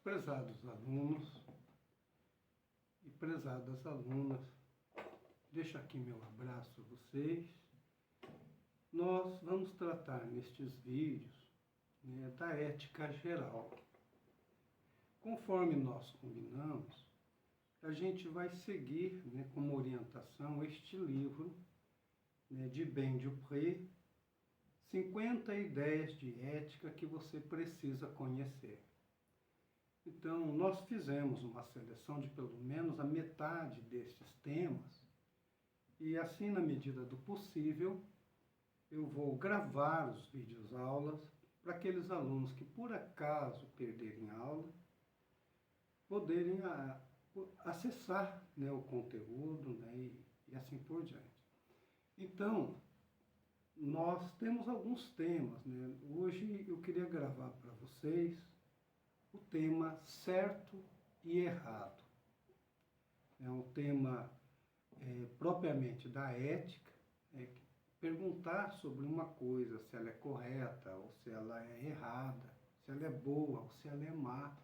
Prezados alunos e prezadas alunas, deixo aqui meu abraço a vocês. Nós vamos tratar nestes vídeos da ética geral. Conforme nós combinamos, a gente vai seguir como orientação este livro de Ben Dupré, 50 ideias de ética que você precisa conhecer. Então, nós fizemos uma seleção de pelo menos a metade destes temas e assim, na medida do possível, eu vou gravar os vídeos aulas para aqueles alunos que por acaso perderem a aula, poderem acessar o conteúdo e assim por diante. Então, nós temos alguns temas. Hoje eu queria gravar para vocês o tema certo e errado. É um tema propriamente da ética, perguntar sobre uma coisa, se ela é correta ou se ela é errada, se ela é boa ou se ela é má,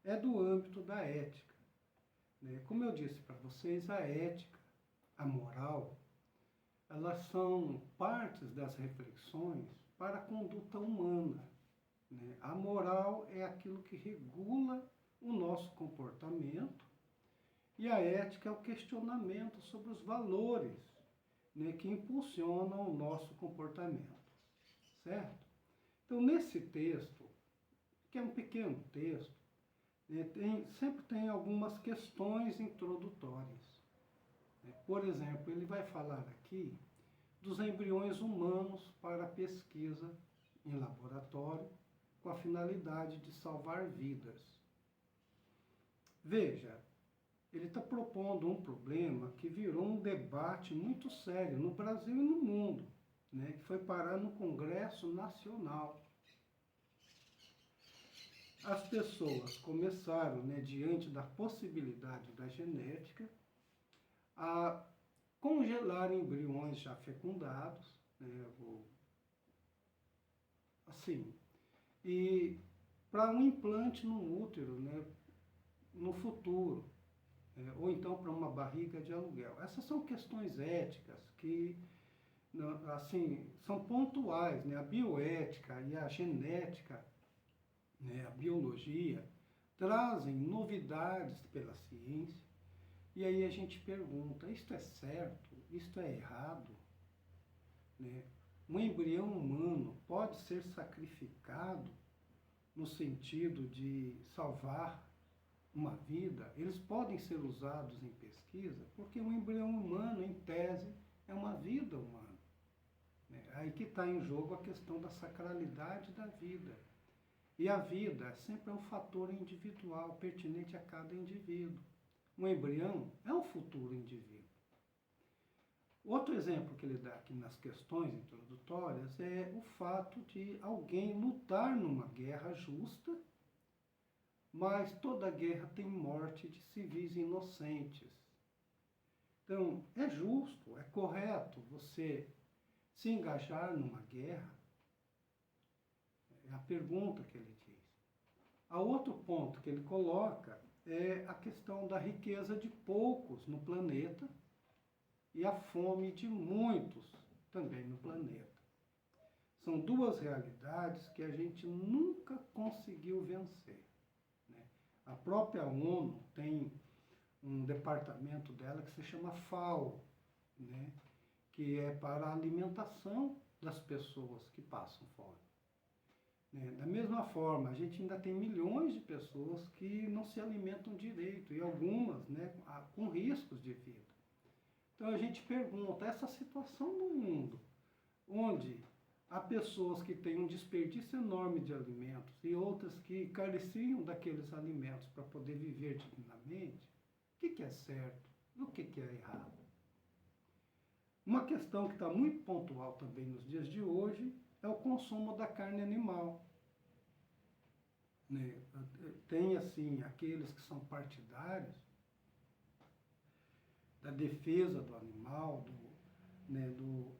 é do âmbito da ética. Como eu disse para vocês, a ética, a moral, elas são partes das reflexões para a conduta humana. A moral é aquilo que regula o nosso comportamento e a ética é o questionamento sobre os valores que impulsionam o nosso comportamento, certo? Então, nesse texto, que é um pequeno texto, sempre tem algumas questões introdutórias. Por exemplo, ele vai falar aqui dos embriões humanos para pesquisa em laboratório, com a finalidade de salvar vidas. Veja, ele está propondo um problema que virou um debate muito sério no Brasil e no mundo, que foi parar no Congresso Nacional. As pessoas começaram, diante da possibilidade da genética, a congelar embriões já fecundados, e para um implante no útero, no futuro, ou então para uma barriga de aluguel. Essas são questões éticas que, são pontuais. A bioética e a genética, a biologia, trazem novidades pela ciência, e aí a gente pergunta, isto é certo? Isto é errado? Um embrião humano pode ser sacrificado no sentido de salvar uma vida? Eles podem ser usados em pesquisa porque um embrião humano, em tese, é uma vida humana. Aí que está em jogo a questão da sacralidade da vida. E a vida sempre é um fator individual, pertinente a cada indivíduo. Um embrião é um futuro indivíduo. Outro exemplo que ele dá aqui nas questões introdutórias é o fato de alguém lutar numa guerra justa, mas toda guerra tem morte de civis inocentes. Então, é justo, é correto você se engajar numa guerra? É a pergunta que ele diz. A outro ponto que ele coloca é a questão da riqueza de poucos no planeta e a fome de muitos também no planeta. São duas realidades que a gente nunca conseguiu vencer. A própria ONU tem um departamento dela que se chama FAO, que é para a alimentação das pessoas que passam fome. Da mesma forma, a gente ainda tem milhões de pessoas que não se alimentam direito, e algumas com riscos de vida. Então a gente pergunta, essa situação no mundo, onde há pessoas que têm um desperdício enorme de alimentos e outras que careciam daqueles alimentos para poder viver dignamente, o que é certo e o que é errado? Uma questão que está muito pontual também nos dias de hoje é o consumo da carne animal. Tem, aqueles que são partidários da defesa do animal, do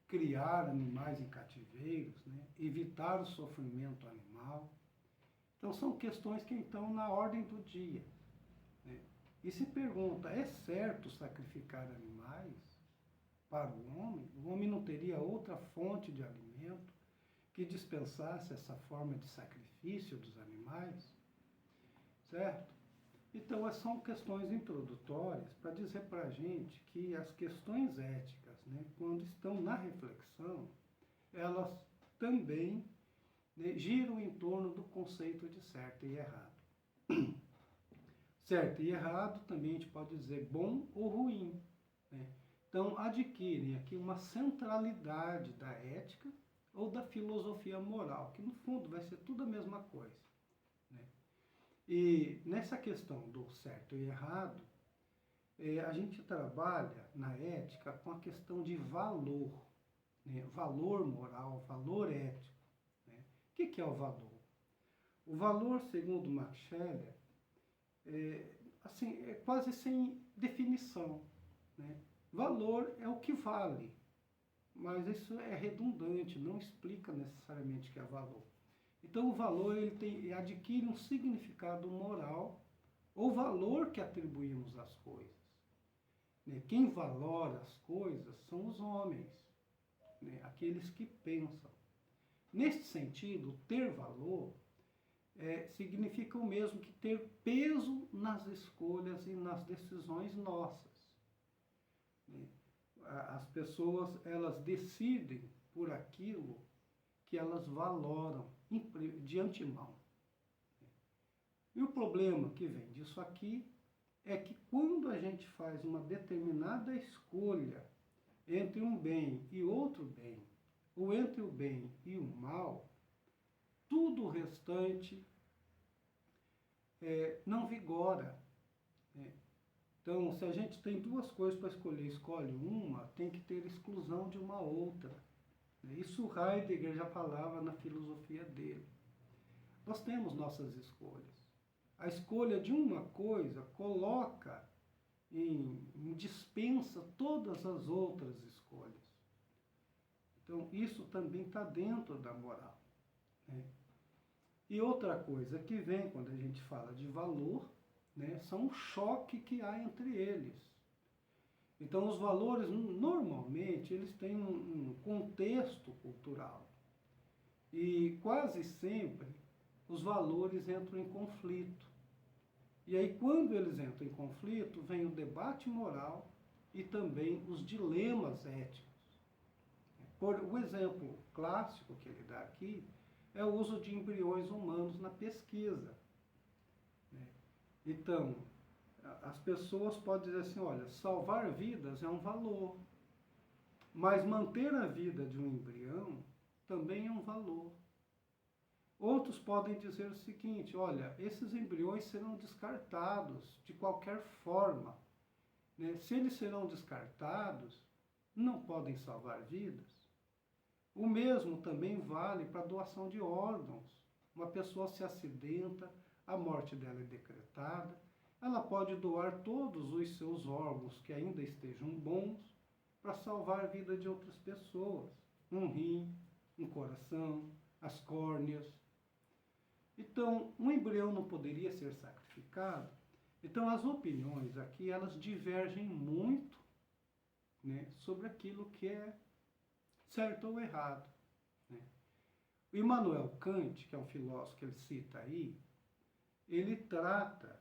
criar animais em cativeiros, evitar o sofrimento animal, Então são questões que estão na ordem do dia, né? E se pergunta, é certo sacrificar animais para o homem? O homem não teria outra fonte de alimento que dispensasse essa forma de sacrifício dos animais? Certo? Então, são questões introdutórias para dizer para a gente que as questões éticas, né, quando estão na reflexão, elas também, né, giram em torno do conceito de certo e errado. Certo e errado também a gente pode dizer bom ou ruim, né? Então, adquirem aqui uma centralidade da ética ou da filosofia moral, que no fundo vai ser tudo a mesma coisa, né? E nessa questão do certo e errado, a gente trabalha na ética com a questão de valor, né? Valor moral, valor ético, né? O que é o valor? O valor, segundo Max Scheler, é quase sem definição, né? Valor é o que vale, mas isso é redundante, não explica necessariamente o que é valor. Então o valor ele adquire um significado moral, ou valor que atribuímos às coisas, né? Quem valora as coisas são os homens, né? Aqueles que pensam. Neste sentido, ter valor significa o mesmo que ter peso nas escolhas e nas decisões nossas, né? As pessoas, elas decidem por aquilo que elas valoram de antemão. E o problema que vem disso aqui é que quando a gente faz uma determinada escolha entre um bem e outro bem, ou entre o bem e o mal, tudo o restante não vigora, né? Então, se a gente tem duas coisas para escolher, escolhe uma, tem que ter exclusão de uma outra. Isso Heidegger já falava na filosofia dele. Nós temos nossas escolhas. A escolha de uma coisa coloca em dispensa todas as outras escolhas. Então, isso também está dentro da moral, né? E outra coisa que vem quando a gente fala de valor, né, são o choque que há entre eles. Então, os valores, normalmente, eles têm um contexto cultural. E quase sempre, os valores entram em conflito. E aí, quando eles entram em conflito, vem o debate moral e também os dilemas éticos. O exemplo clássico que ele dá aqui é o uso de embriões humanos na pesquisa. Então, as pessoas podem dizer assim, olha, salvar vidas é um valor, mas manter a vida de um embrião também é um valor. Outros podem dizer o seguinte, olha, esses embriões serão descartados de qualquer forma, né? Se eles serão descartados, não podem salvar vidas. O mesmo também vale para a doação de órgãos. Uma pessoa se acidenta, a morte dela é decretada, ela pode doar todos os seus órgãos que ainda estejam bons para salvar a vida de outras pessoas. Um rim, um coração, as córneas. Então, um embrião não poderia ser sacrificado? Então, as opiniões aqui, elas divergem muito, né, sobre aquilo que é certo ou errado, né? O Immanuel Kant, que é um filósofo que ele cita aí, ele trata,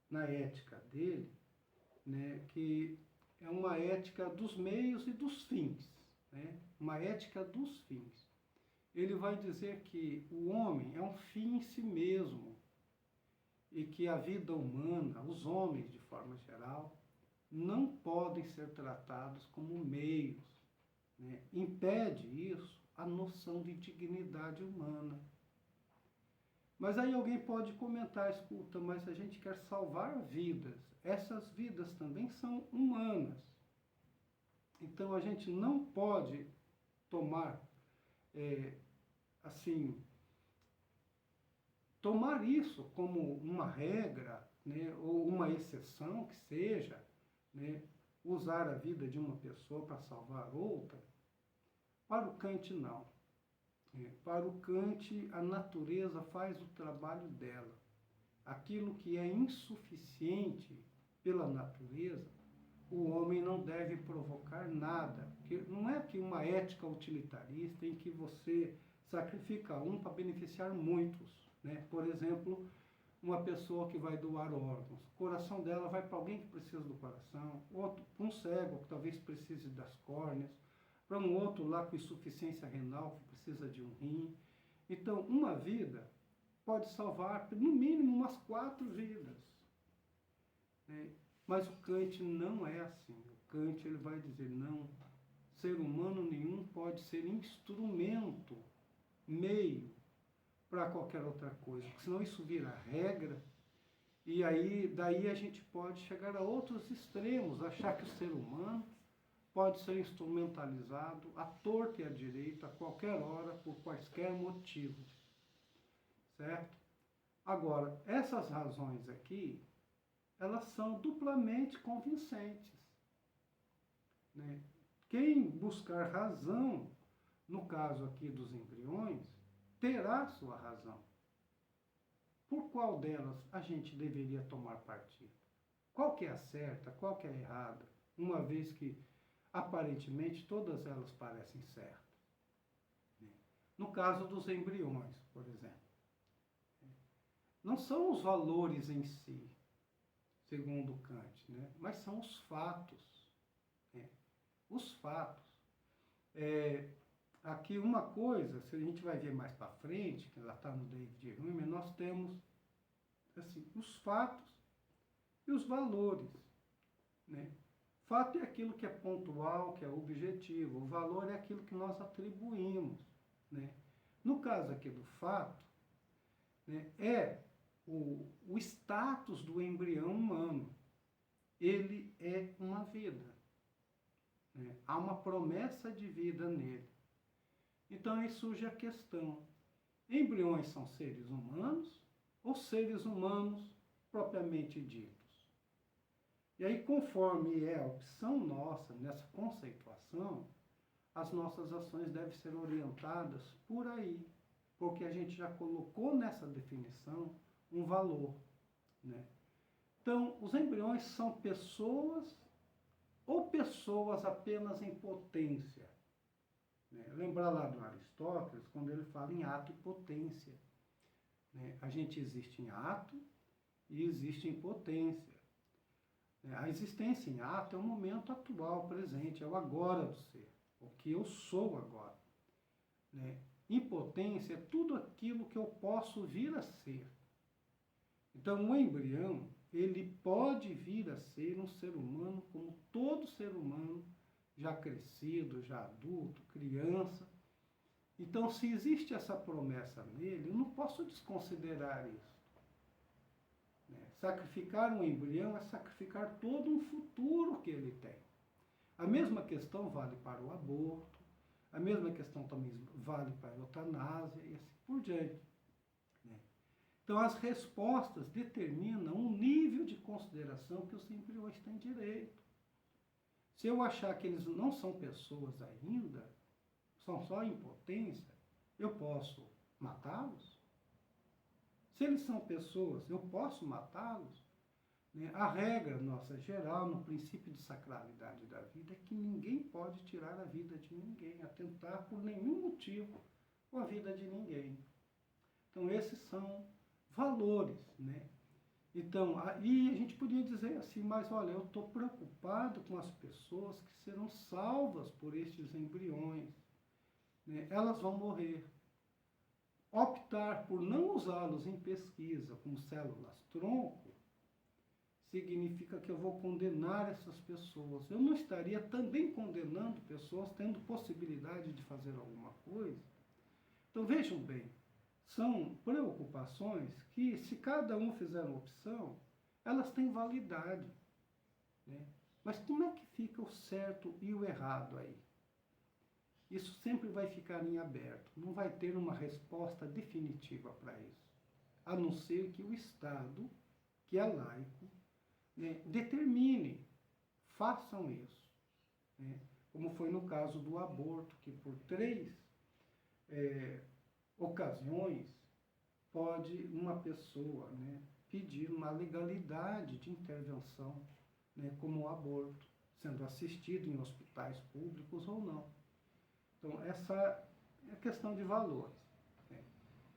na ética dele, né, que é uma ética dos meios e dos fins, né? Uma ética dos fins. Ele vai dizer que o homem é um fim em si mesmo e que a vida humana, os homens de forma geral, não podem ser tratados como meios, né? Impede isso a noção de dignidade humana. Mas aí alguém pode comentar, escuta, mas a gente quer salvar vidas. Essas vidas também são humanas. Então a gente não pode tomar, tomar isso como uma regra, né, ou uma exceção que seja, né, usar a vida de uma pessoa para salvar outra. Para o Kant, não. Para o Kant, a natureza faz o trabalho dela. Aquilo que é insuficiente pela natureza, o homem não deve provocar nada. Porque não é que uma ética utilitarista em que você sacrifica um para beneficiar muitos. Por exemplo, uma pessoa que vai doar órgãos, o coração dela vai para alguém que precisa do coração, outro para um cego que talvez precise das córneas, para um outro lá com insuficiência renal que precisa de um rim. Então, uma vida pode salvar, no mínimo, umas 4 vidas. Mas o Kant não é assim. O Kant ele vai dizer, não, ser humano nenhum pode ser instrumento, meio, para qualquer outra coisa, porque senão isso vira regra, e aí daí a gente pode chegar a outros extremos, achar que o ser humano pode ser instrumentalizado à torta e à direita, a qualquer hora, por quaisquer motivos, certo? Agora, essas razões aqui, elas são duplamente convincentes. Quem buscar razão, no caso aqui dos embriões, terá sua razão. Por qual delas a gente deveria tomar partido? Qual que é a certa, qual que é a errada? Uma vez que, aparentemente, todas elas parecem certas. No caso dos embriões, por exemplo. Não são os valores em si, segundo Kant, mas são os fatos. Os fatos. Aqui uma coisa, se a gente vai ver mais para frente, que ela está no David Hume, nós temos assim, os fatos e os valores. Fato é aquilo que é pontual, que é objetivo. O valor é aquilo que nós atribuímos. No caso aqui do fato, é o status do embrião humano. Ele é uma vida. Há uma promessa de vida nele. Então aí surge a questão, embriões são seres humanos ou seres humanos propriamente ditos? E aí, conforme é a opção nossa nessa conceituação, as nossas ações devem ser orientadas por aí, porque a gente já colocou nessa definição um valor. Então, os embriões são pessoas ou pessoas apenas em potência? Lembrar lá do Aristóteles, quando ele fala em ato e potência. A gente existe em ato e existe em potência. A existência em ato é o momento atual, presente, é o agora do ser, o que eu sou agora. Em potência é tudo aquilo que eu posso vir a ser. Então, o embrião, ele pode vir a ser um ser humano como todo ser humano, já crescido, já adulto, criança. Então, se existe essa promessa nele, eu não posso desconsiderar isso. Sacrificar um embrião é sacrificar todo um futuro que ele tem. A mesma questão vale para o aborto, a mesma questão também vale para a eutanásia e assim por diante. Então, as respostas determinam um nível de consideração que os embriões têm direito. Se eu achar que eles não são pessoas ainda, são só em potência, eu posso matá-los? Se eles são pessoas, eu posso matá-los? A regra nossa geral, no princípio de sacralidade da vida, é que ninguém pode tirar a vida de ninguém, atentar por nenhum motivo com a vida de ninguém. Então, esses são valores, Então, aí a gente podia dizer assim, mas olha, eu estou preocupado com as pessoas que serão salvas por estes embriões. Elas vão morrer. Optar por não usá-los em pesquisa como células-tronco significa que eu vou condenar essas pessoas. Eu não estaria também condenando pessoas tendo possibilidade de fazer alguma coisa? Então, vejam bem, são preocupações que, se cada um fizer uma opção, elas têm validade. Mas como é que fica o certo e o errado aí? Isso sempre vai ficar em aberto, não vai ter uma resposta definitiva para isso, a não ser que o Estado, que é laico, determine, façam isso. Como foi no caso do aborto, que por 3 ocasiões, pode uma pessoa, né, pedir uma legalidade de intervenção, né, como o aborto, sendo assistido em hospitais públicos ou não. Então, essa é a questão de valores. Né?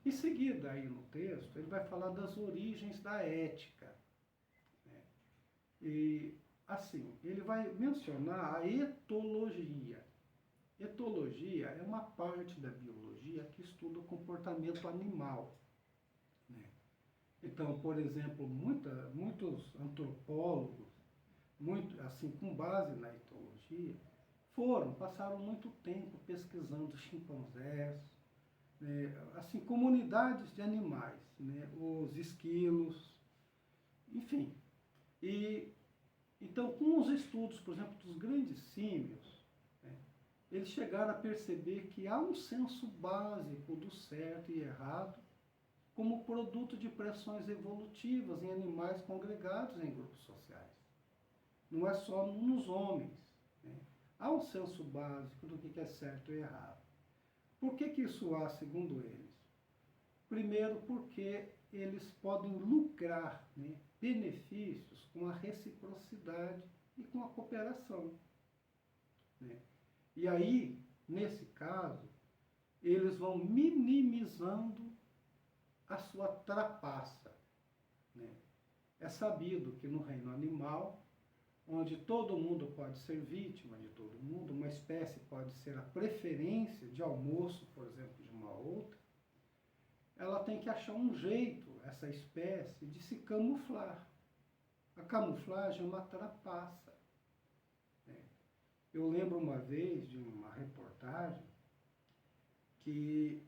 Em seguida, aí no texto, ele vai falar das origens da ética. Né? E, assim, ele vai mencionar a etologia. Etologia é uma parte da biologia que estuda o comportamento animal. Né? Então, por exemplo, muitos antropólogos, assim, com base na etologia, passaram muito tempo pesquisando chimpanzés, né, assim, comunidades de animais, né, os esquilos, enfim. E, então, com os estudos, por exemplo, dos grandes símios, né, eles chegaram a perceber que há um senso básico do certo e errado como produto de pressões evolutivas em animais congregados em grupos sociais. Não é só nos homens. Né? Há um senso básico do que é certo e errado. Por que isso há, segundo eles? Primeiro, porque eles podem lucrar, né, benefícios com a reciprocidade e com a cooperação. Né? E aí, nesse caso, eles vão minimizando a sua trapaça. Né? É sabido que no reino animal, onde todo mundo pode ser vítima de todo mundo, uma espécie pode ser a preferência de almoço, por exemplo, de uma outra, ela tem que achar um jeito, essa espécie, de se camuflar. A camuflagem é uma trapaça. Né? Eu lembro uma vez de uma reportagem que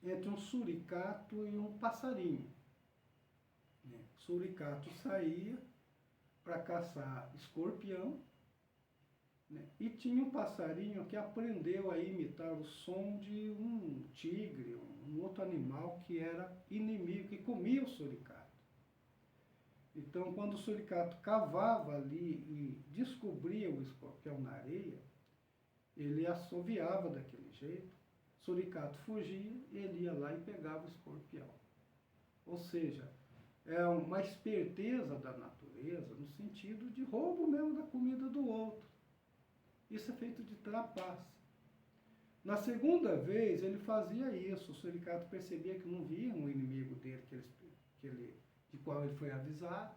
entre um suricato e um passarinho. Né? O suricato saía para caçar escorpião, né? E tinha um passarinho que aprendeu a imitar o som de um tigre, um outro animal que era inimigo, que comia o suricato. Então, quando o suricato cavava ali e descobria o escorpião na areia, ele assoviava daquele jeito, o suricato fugia, ele ia lá e pegava o escorpião. Ou seja, é uma esperteza da natureza no sentido de roubo mesmo da comida do outro. Isso é feito de trapaça. Na segunda vez ele fazia isso, o suricato percebia que não via um inimigo dele, de qual ele foi avisado.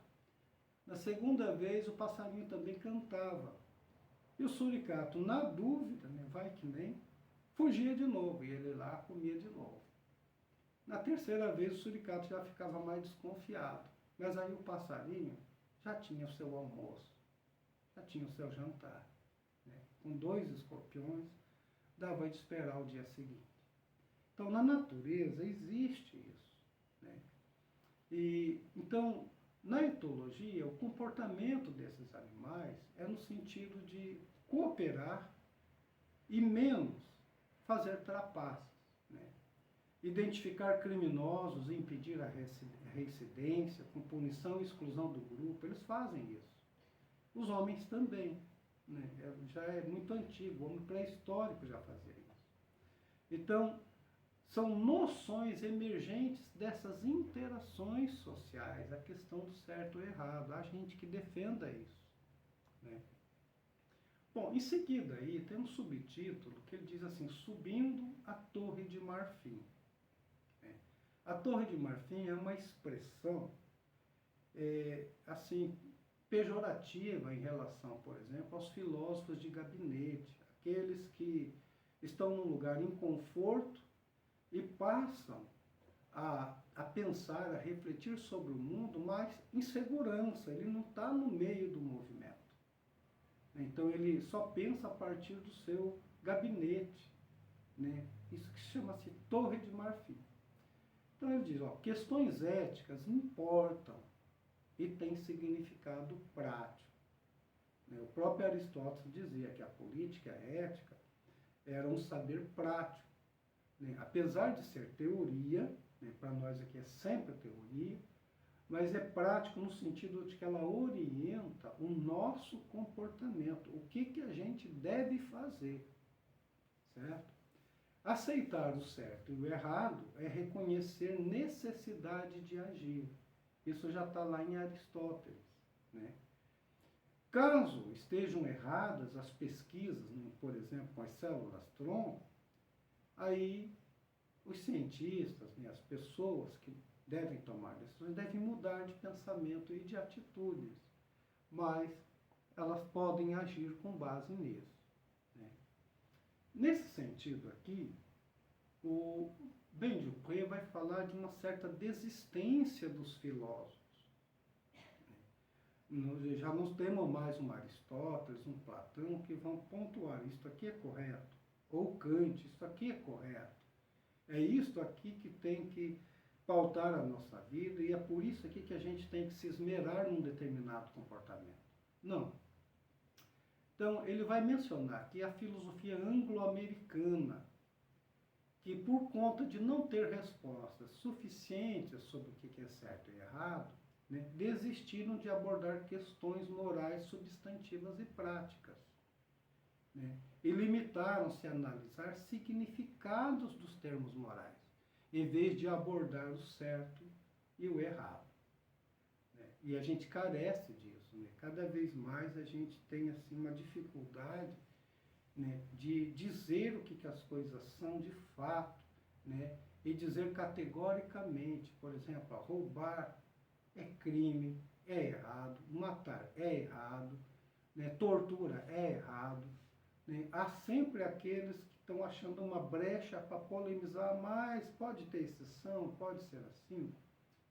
Na segunda vez o passarinho também cantava. E o suricato, na dúvida, né, vai que nem, fugia de novo, e ele lá comia de novo. Na terceira vez o suricato já ficava mais desconfiado, mas aí o passarinho já tinha o seu almoço, já tinha o seu jantar. Né? Com 2 escorpiões, dava de esperar o dia seguinte. Então, na natureza existe isso. Né? E, então, na etologia, o comportamento desses animais é no sentido de cooperar e menos fazer trapaças. Né? Identificar criminosos e impedir a reincidência, com punição e exclusão do grupo, eles fazem isso. Os homens também. Né? Já é muito antigo, o homem pré-histórico já fazia isso. Então, são noções emergentes dessas interações sociais, a questão do certo ou errado. Há gente que defenda isso. Né? Bom, em seguida aí tem um subtítulo que ele diz assim, subindo a Torre de Marfim. A Torre de Marfim é uma expressão, assim, pejorativa em relação, por exemplo, aos filósofos de gabinete, aqueles que estão num lugar em conforto e passam a pensar, a refletir sobre o mundo, mas em segurança, ele não está no meio do movimento. Então ele só pensa a partir do seu gabinete, né? Isso que chama-se Torre de Marfim. Então ele diz, ó, questões éticas importam e têm significado prático. O próprio Aristóteles dizia que a política e a ética era um saber prático. Apesar de ser teoria, para nós aqui é sempre teoria, mas é prático no sentido de que ela orienta o nosso comportamento, o que a gente deve fazer, certo? Aceitar o certo e o errado é reconhecer necessidade de agir. Isso já está lá em Aristóteles, né? Caso estejam erradas as pesquisas, por exemplo, com as células-tronco, aí os cientistas, né, as pessoas que devem tomar decisões, devem mudar de pensamento e de atitudes, mas elas podem agir com base nisso, né? Nesse sentido aqui, o Ben-Dupré vai falar de uma certa desistência dos filósofos. Já não temos mais um Aristóteles, um Platão, que vão pontuar, isto aqui é correto, ou Kant, isso aqui é correto. É isto aqui que tem que pautar a nossa vida e é por isso aqui que a gente tem que se esmerar num determinado comportamento. Não. Então, ele vai mencionar que a filosofia anglo-americana, que por conta de não ter respostas suficientes sobre o que é certo e errado, né, desistiram de abordar questões morais substantivas e práticas, né, e limitaram-se a analisar significados dos termos morais, em vez de abordar o certo e o errado, né? E a gente carece disso, né? Cada vez mais a gente tem assim, uma dificuldade, né, de dizer o que as coisas são de fato, né, e dizer categoricamente, por exemplo, roubar é crime, é errado, matar é errado, né, tortura é errado, né? Há sempre aqueles que estão achando uma brecha para polemizar, mas pode ter exceção, pode ser assim,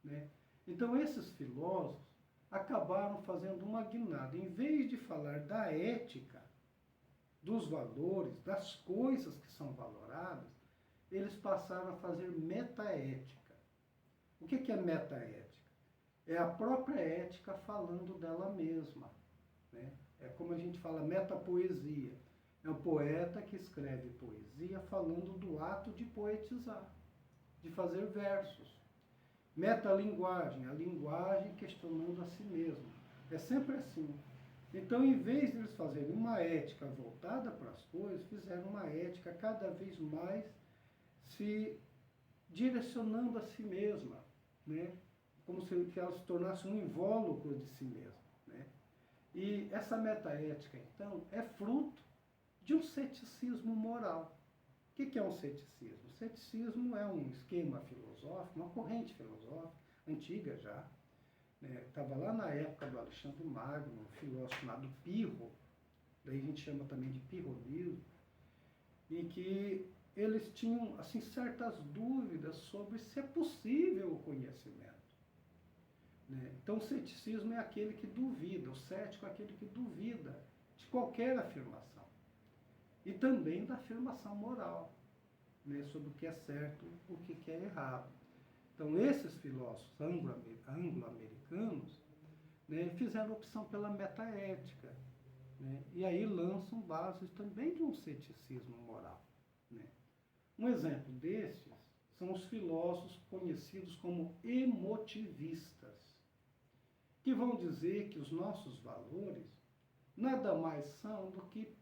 né? Então esses filósofos acabaram fazendo uma guinada. Em vez de falar da ética, dos valores, das coisas que são valoradas, eles passaram a fazer metaética. O que é metaética? É a própria ética falando dela mesma, né? É como a gente fala metapoesia. É o poeta que escreve poesia falando do ato de poetizar, de fazer versos. Metalinguagem, a linguagem questionando a si mesma. É sempre assim. Então, em vez de eles fazerem uma ética voltada para as coisas, fizeram uma ética cada vez mais se direcionando a si mesma, né? Como se ela se tornasse um invólucro de si mesma, né? E essa metaética, então, é fruto de um ceticismo moral. O que é um ceticismo? O ceticismo é um esquema filosófico, uma corrente filosófica, antiga já, né? Estava lá na época do Alexandre Magno, um filósofo chamado Pirro, daí a gente chama também de pirronismo, em que eles tinham assim, certas dúvidas sobre se é possível o conhecimento, né? Então o ceticismo é aquele que duvida, o cético é aquele que duvida de qualquer afirmação. E também da afirmação moral, né, sobre o que é certo e o que é errado. Então, esses filósofos anglo-americanos, né, fizeram opção pela metaética, né, e aí lançam bases também de um ceticismo moral, né. Um exemplo desses são os filósofos conhecidos como emotivistas, que vão dizer que os nossos valores nada mais são do que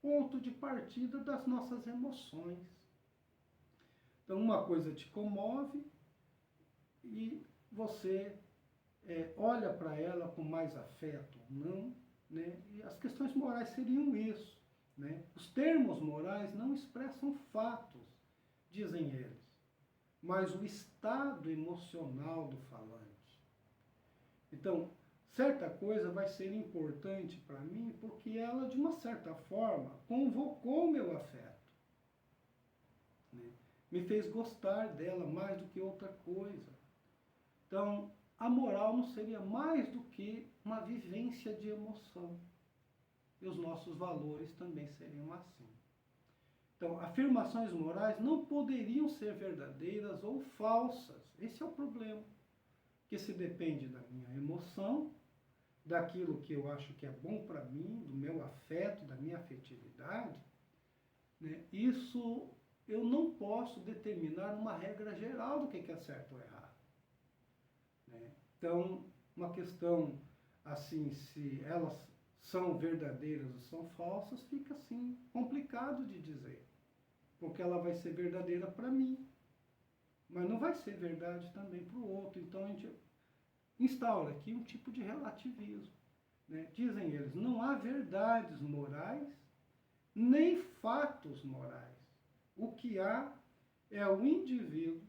ponto de partida das nossas emoções. Então, uma coisa te comove e você olha para ela com mais afeto ou não, né? E as questões morais seriam isso, né? Os termos morais não expressam fatos, dizem eles, mas o estado emocional do falante. Então, certa coisa vai ser importante para mim porque ela, de uma certa forma, convocou meu afeto, né? Me fez gostar dela mais do que outra coisa. Então, a moral não seria mais do que uma vivência de emoção. E os nossos valores também seriam assim. Então, afirmações morais não poderiam ser verdadeiras ou falsas. Esse é o problema. Porque se depende da minha emoção, daquilo que eu acho que é bom para mim, do meu afeto, da minha afetividade, né? Isso eu não posso determinar uma regra geral do que é certo ou errado, né? Então, uma questão assim, se elas são verdadeiras ou são falsas, fica assim complicado de dizer, porque ela vai ser verdadeira para mim, mas não vai ser verdade também para o outro. Então a gente instaura aqui um tipo de relativismo, né? Dizem eles, não há verdades morais, nem fatos morais. O que há é o indivíduo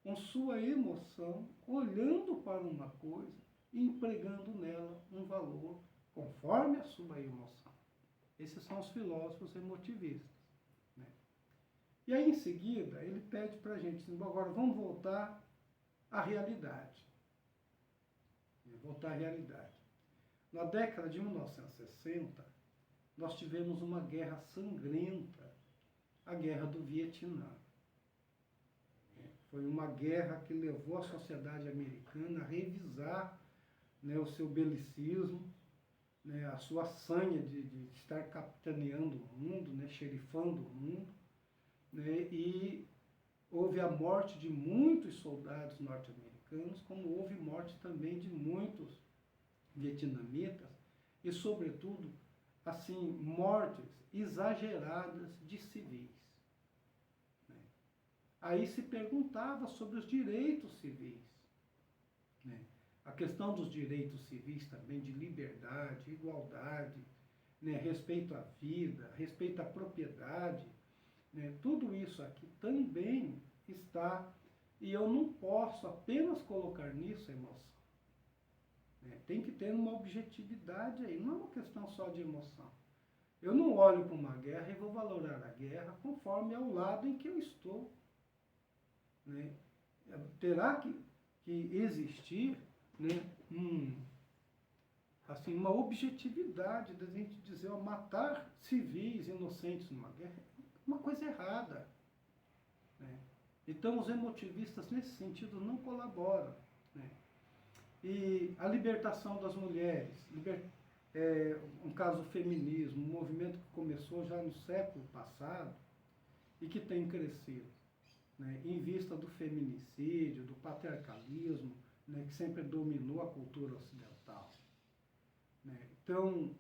com sua emoção, olhando para uma coisa e empregando nela um valor conforme a sua emoção. Esses são os filósofos emotivistas, né? E aí, em seguida, ele pede para a gente, agora vamos voltar à realidade. Voltar à realidade. Na década de 1960, nós tivemos uma guerra sangrenta, a Guerra do Vietnã. Foi uma guerra que levou a sociedade americana a revisar, né, o seu belicismo, né, a sua sanha de estar capitaneando o mundo, né, xerifando o mundo, né, e houve a morte de muitos soldados norte-americanos, como houve morte também de muitos vietnamitas, e sobretudo, assim, mortes exageradas de civis. Aí se perguntava sobre os direitos civis, né? A questão dos direitos civis também, de liberdade, igualdade, né? Respeito à vida, respeito à propriedade, né? Tudo isso aqui também está, e eu não posso apenas colocar nisso a emoção, né? Tem que ter uma objetividade aí, não é uma questão só de emoção. Eu não olho para uma guerra e vou valorar a guerra conforme ao lado em que eu estou, né? Terá que existir, né, assim, uma objetividade da gente dizer, ó, matar civis inocentes numa guerra é uma coisa errada, né? Então os emotivistas nesse sentido não colaboram, né? E a libertação das mulheres, um caso feminismo, um movimento que começou já no século passado e que tem crescido, né, em vista do feminicídio, do patriarcalismo, né, que sempre dominou a cultura ocidental, né? Então,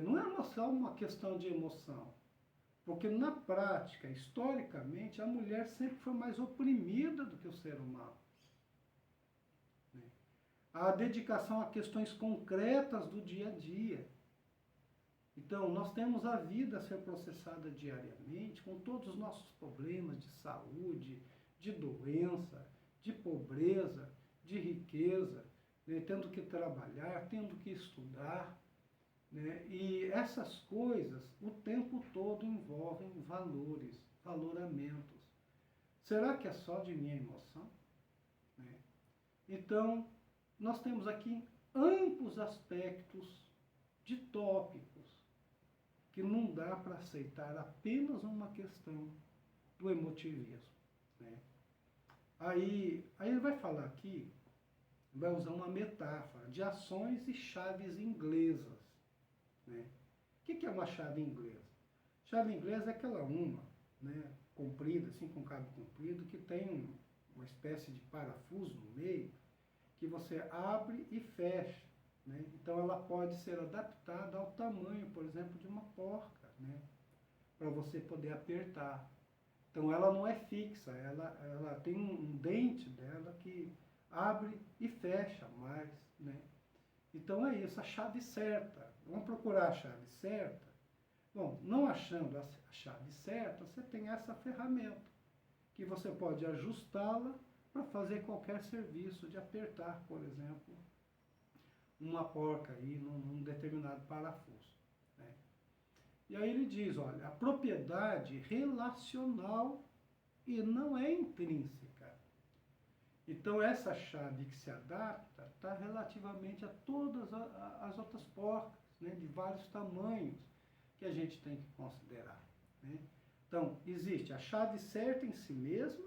não é só uma questão de emoção, porque na prática, historicamente, a mulher sempre foi mais oprimida do que o ser humano, né? A dedicação a questões concretas do dia a dia. Então, nós temos a vida a ser processada diariamente, com todos os nossos problemas de saúde, de doença, de pobreza, de riqueza, né? Tendo que trabalhar, tendo que estudar, né? E essas coisas o tempo todo envolvem valores, valoramentos. Será que é só de minha emoção, né? Então, nós temos aqui amplos aspectos de tópicos que não dá para aceitar apenas uma questão do emotivismo, né? Aí ele vai falar aqui, vai usar uma metáfora de ações e chaves inglesas, né? O que é uma chave inglesa? Chave inglesa é aquela uma, né, comprida, assim, com cabo comprido, que tem uma espécie de parafuso no meio, que você abre e fecha, né? Então ela pode ser adaptada ao tamanho, por exemplo, de uma porca, né, para você poder apertar. Então ela não é fixa, ela tem um dente dela que abre e fecha mais, né? Então é isso, a chave certa. Vamos procurar a chave certa. Bom, não achando a chave certa, você tem essa ferramenta, que você pode ajustá-la para fazer qualquer serviço de apertar, por exemplo, uma porca aí num determinado parafuso, né? E aí ele diz, olha, a propriedade relacional e não é intrínseca. Então essa chave que se adapta está relativamente a todas as outras porcas, né, de vários tamanhos que a gente tem que considerar, né? Então existe a chave certa em si mesma,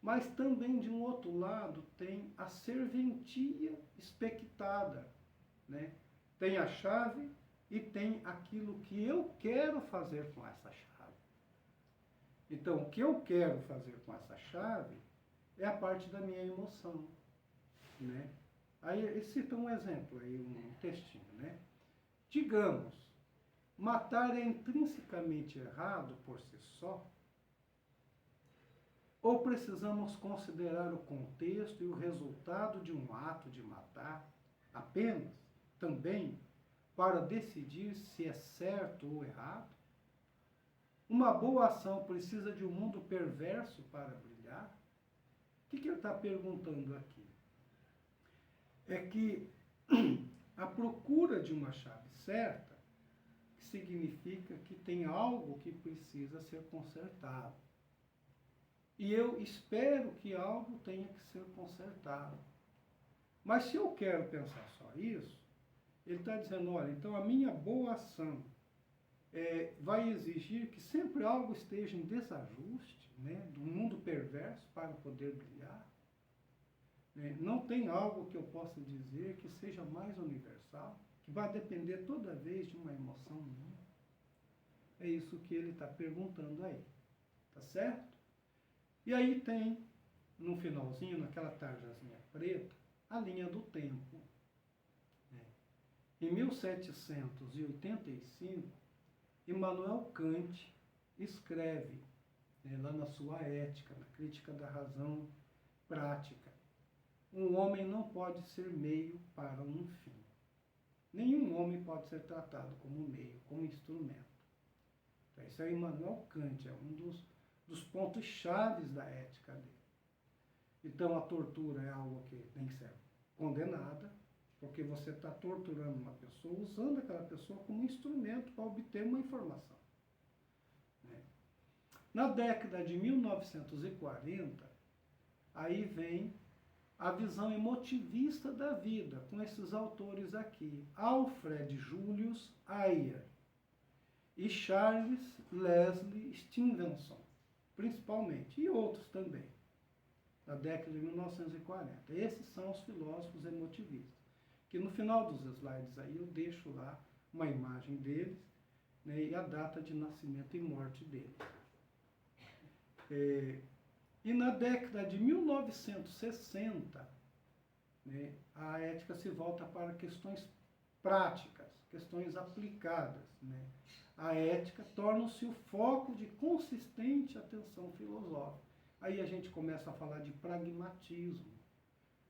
mas também de um outro lado tem a serventia expectada, né? Tem a chave e tem aquilo que eu quero fazer com essa chave. Então, o que eu quero fazer com essa chave é a parte da minha emoção, né? Aí ele cita um exemplo, aí, um textinho, né? Digamos matar é intrinsecamente errado por si só? Ou precisamos considerar o contexto e o resultado de um ato de matar apenas, também, para decidir se é certo ou errado? Uma boa ação precisa de um mundo perverso para brilhar? O que ele está perguntando aqui? É que a procura de uma chave certa significa que tem algo que precisa ser consertado. E eu espero que algo tenha que ser consertado. Mas se eu quero pensar só isso, ele está dizendo, olha, então a minha boa ação vai exigir que sempre algo esteja em desajuste, né, do mundo perverso para poder brilhar. Não tem algo que eu possa dizer que seja mais universal, que vai depender toda vez de uma emoção minha. É isso que ele está perguntando aí, tá certo? E aí tem, no finalzinho, naquela tarjazinha preta, a linha do tempo. Em 1785, Immanuel Kant escreve, lá na sua Ética, na Crítica da Razão Prática, um homem não pode ser meio para um fim. Nenhum homem pode ser tratado como meio, como instrumento. Então, isso é Immanuel Kant, é um dos pontos chaves da ética dele. Então, a tortura é algo que tem que ser condenada, porque você está torturando uma pessoa, usando aquela pessoa como instrumento para obter uma informação. Na década de 1940, aí vem a visão emotivista da vida, com esses autores aqui, Alfred Julius Ayer e Charles Leslie Stevenson, principalmente, e outros também, da década de 1940. Esses são os filósofos emotivistas, que no final dos slides aí eu deixo lá uma imagem deles, né, e a data de nascimento e morte deles. E na década de 1960, né, a ética se volta para questões práticas, questões aplicadas. Né? A ética torna-se o foco de consistente atenção filosófica. Aí a gente começa a falar de pragmatismo.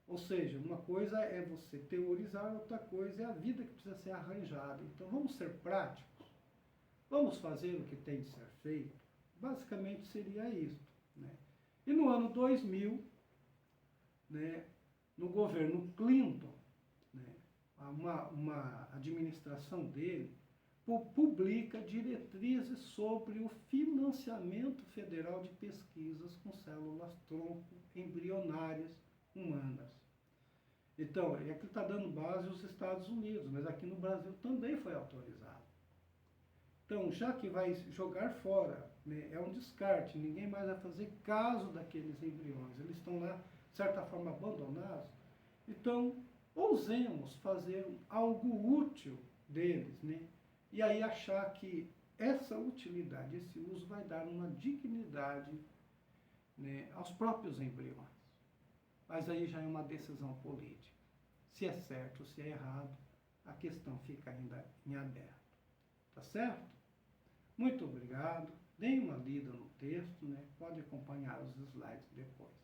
Ou seja, uma coisa é você teorizar, outra coisa é a vida que precisa ser arranjada. Então vamos ser práticos? Vamos fazer o que tem de ser feito? Basicamente seria isso. Né? E no ano 2000, né, no governo Clinton, né, uma administração dele publica diretrizes sobre o financiamento federal de pesquisas com células-tronco embrionárias humanas. Então, aqui está dando base aos Estados Unidos, mas aqui no Brasil também foi autorizado. Então, já que vai jogar fora, né, é um descarte, ninguém mais vai fazer caso daqueles embriões, eles estão lá, de certa forma, abandonados. Então, ousemos fazer algo útil deles, né? E aí achar que essa utilidade, esse uso vai dar uma dignidade, né, aos próprios embriões. Mas aí já é uma decisão política. Se é certo ou se é errado, a questão fica ainda em aberto. Tá certo? Muito obrigado. Deem uma lida no texto, né? Pode acompanhar os slides depois.